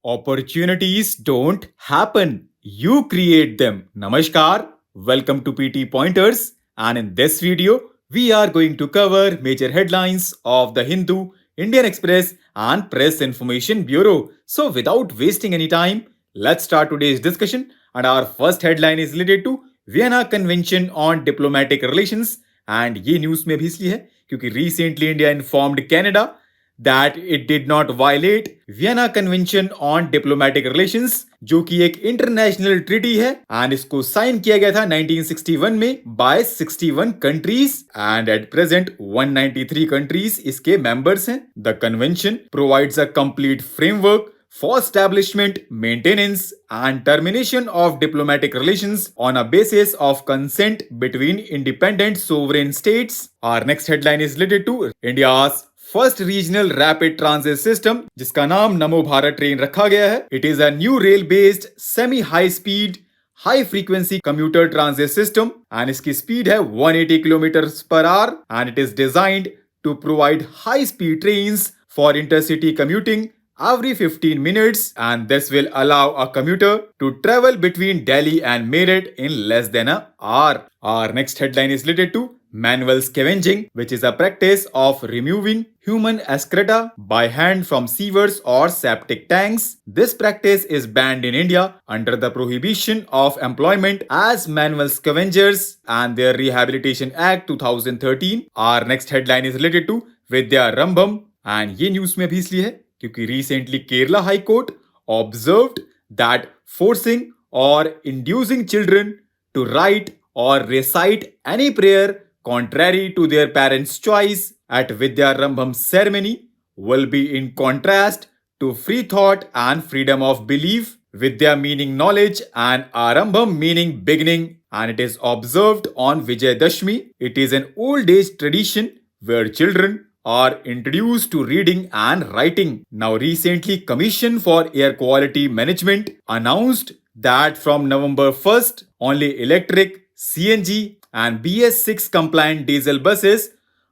Opportunities don't happen. You create them. Namaskar. Welcome to PT Pointers. And in this video, we are going to cover major headlines of the Hindu, Indian Express and Press Information Bureau. So without wasting any time, let's start today's discussion. And our first headline is related to Vienna Convention on Diplomatic Relations. And ये news में भी इसलिए है क्योंकि recently India informed Canada that it did not violate Vienna Convention on Diplomatic Relations, जो कि एक international treaty है एंड इसको साइन किया गया था 1961 में by 61 countries and at present 193 countries इसके मेंबर्स हैं. The convention provides a complete framework for establishment, maintenance and termination of diplomatic relations on a basis of consent between independent sovereign states. Our next headline is related to India's first regional rapid transit system, जिसका नाम नमो Bharat train रखा गया है. It is a new rail-based semi-high speed high frequency commuter transit system and इसकी speed है 180 kilometers per hour and it is designed to provide high speed trains for intercity commuting every 15 minutes and this will allow a commuter to travel between Delhi and Meerut in less than an hour. Our next headline is related to manual scavenging, which is a practice of removing human excreta by hand from sewers or septic tanks. This practice is banned in India under the Prohibition of Employment as Manual Scavengers and their Rehabilitation Act 2013. Our next headline is related to Vidyarambham and ये news में भी इसलिए है क्योंकि recently Kerala High Court observed that forcing or inducing children to write or recite any prayer contrary to their parents' choice at Vidyarambham ceremony will be in contrast to free thought and freedom of belief. Vidya meaning knowledge and Arambham meaning beginning and it is observed on Vijayadashmi. It is an old age tradition where children are introduced to reading and writing. Now recently Commission for Air Quality Management announced that from November 1st only electric, CNG and BS6 compliant diesel buses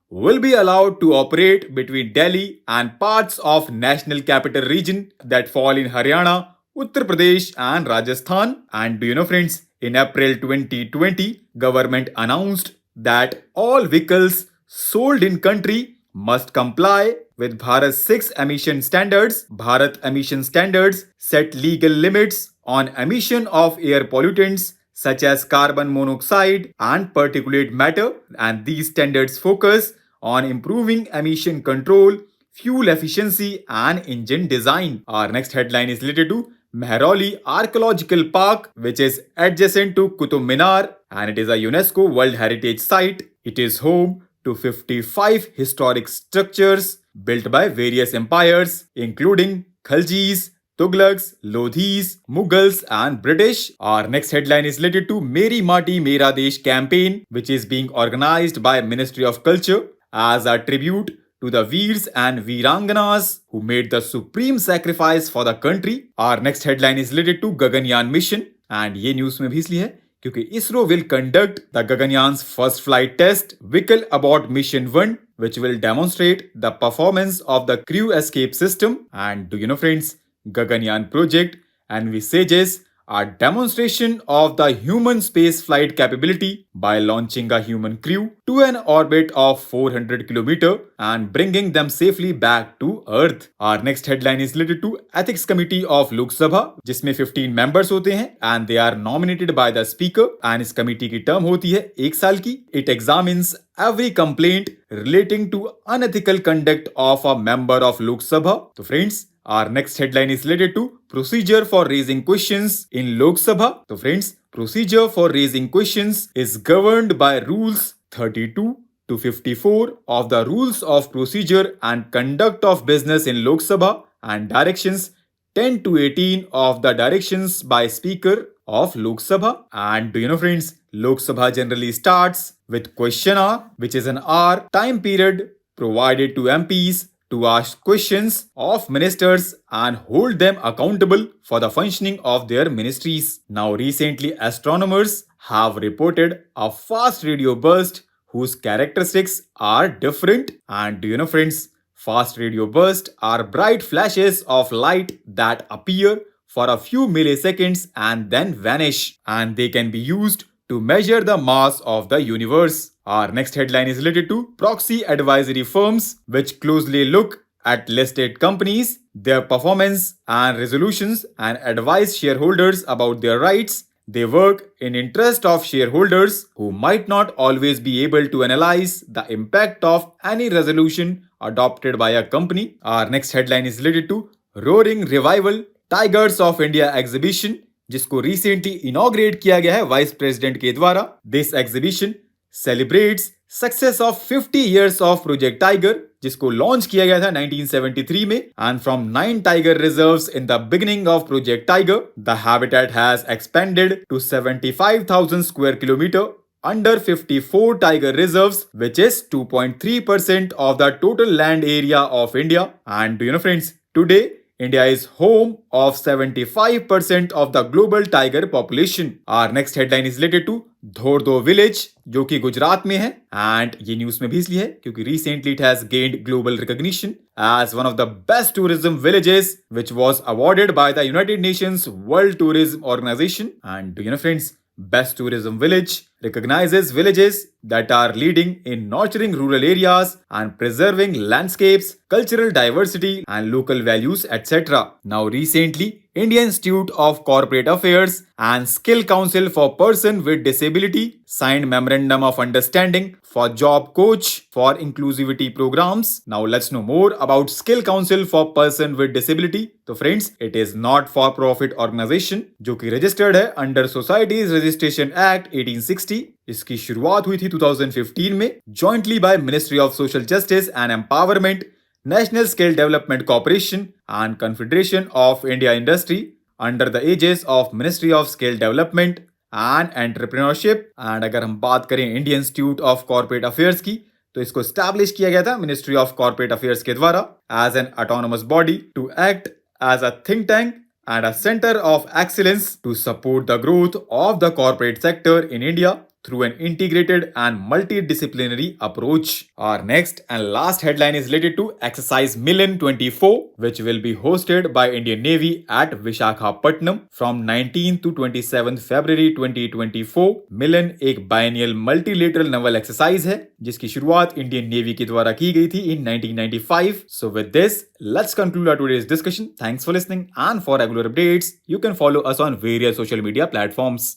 will be allowed to operate between Delhi and parts of National Capital Region that fall in Haryana, Uttar Pradesh and Rajasthan. And do you know friends, in April 2020, government announced that all vehicles sold in country must comply with Bharat 6 emission standards. Bharat emission standards set legal limits on emission of air pollutants such as carbon monoxide and particulate matter and these standards focus on improving emission control, fuel efficiency and engine design. Our next headline is related to Mehrauli Archaeological Park, which is adjacent to Qutub Minar and it is a UNESCO World Heritage Site. It is home to 55 historic structures built by various empires, including Khaljis, Tughlaqs, Lodhis, Mughals and British. Our next headline is related to Meri Mati Mera Desh campaign, which is being organized by Ministry of Culture as a tribute to the Veers and Veeranganas who made the supreme sacrifice for the country. Our next headline is related to Gaganyaan mission and ये news में भी इसलिए है क्योंकि ISRO will conduct the Gaganyaaan's first flight test vehicle aboard mission 1 which will demonstrate the performance of the crew escape system. And do you know friends, Gaganyaan project envisages a demonstration of the human space flight capability by launching a human crew to an orbit of 400 km and bringing them safely back to Earth. Our next headline is related to Ethics Committee of Lok Sabha, जिसमें 15 members होते हैं and they are nominated by the Speaker and इस committee की term होती है 1 साल की. It examines every complaint relating to unethical conduct of a member of Lok Sabha. So friends, our next headline is related to procedure for raising questions in Lok Sabha. So friends, procedure for raising questions is governed by rules 32 to 54 of the Rules of Procedure and Conduct of Business in Lok Sabha and directions 10 to 18 of the directions by Speaker of Lok Sabha. And do you know friends, Lok Sabha generally starts with question hour, which is an hour time period provided to MPs to ask questions of ministers and hold them accountable for the functioning of their ministries. Now recently astronomers have reported a fast radio burst whose characteristics are different. And do you know friends, Fast radio bursts are bright flashes of light that appear for a few milliseconds and then vanish, and they can be used to measure the mass of the universe. Our next headline is related to proxy advisory firms, which closely look at listed companies, their performance and resolutions, and advise shareholders about their rights. They work in interest of shareholders who might not always be able to analyze the impact of any resolution adopted by a company. Our next headline is related to Roaring Revival tigers of India exhibition, जिसको recently inaugurate किया गया है vice president के द्वारा. This exhibition celebrates success of 50 years of Project Tiger, जिसको launch किया गया था 1973 में. And from 9 tiger reserves in the beginning of Project Tiger, the habitat has expanded to 75,000 square kilometre under 54 tiger reserves, which is 2.3% of the total land area of India. And do you know, friends, today India is home of 75% of the global tiger population. Our next headline is related to Dhordo village, जो कि गुजरात में है. And ये news में भी इसलिए है क्योंकि recently it has gained global recognition as one of the best tourism villages, which was awarded by the United Nations World Tourism Organization. And do you know, friends, Best Tourism Village recognizes villages that are leading in nurturing rural areas and preserving landscapes, cultural diversity, and local values, etc. Now, recently, Indian Institute of Corporate Affairs and Skill Council for Person with Disability signed Memorandum of Understanding for Job Coach for Inclusivity programs. Now, let's know more about Skill Council for Person with Disability. So, friends, it is not for-profit organization जो कि registered है under Societies Registration Act 1860. इसकी शुरुआत हुई थी 2015 में jointly by Ministry of Social Justice and Empowerment, National Skill Development Corporation and Confederation of India Industry under the aegis of Ministry of Skill Development and Entrepreneurship. And अगर हम बात करें Indian Institute of Corporate Affairs की, तो इसको establish किया गया था Ministry of Corporate Affairs के द्वारा as an autonomous body to act as a think tank and a center of excellence to support the growth of the corporate sector in India through an integrated and multidisciplinary approach. Our next and last headline is related to Exercise MILAN 24, which will be hosted by Indian Navy at Visakhapatnam from 19th to 27th February 2024. MILAN एक biennial multilateral naval exercise है, जिसकी शुरुआत Indian Navy के द्वारा की गई थी in 1995. So with this, let's conclude our today's discussion. Thanks for listening, and for regular updates, you can follow us on various social media platforms.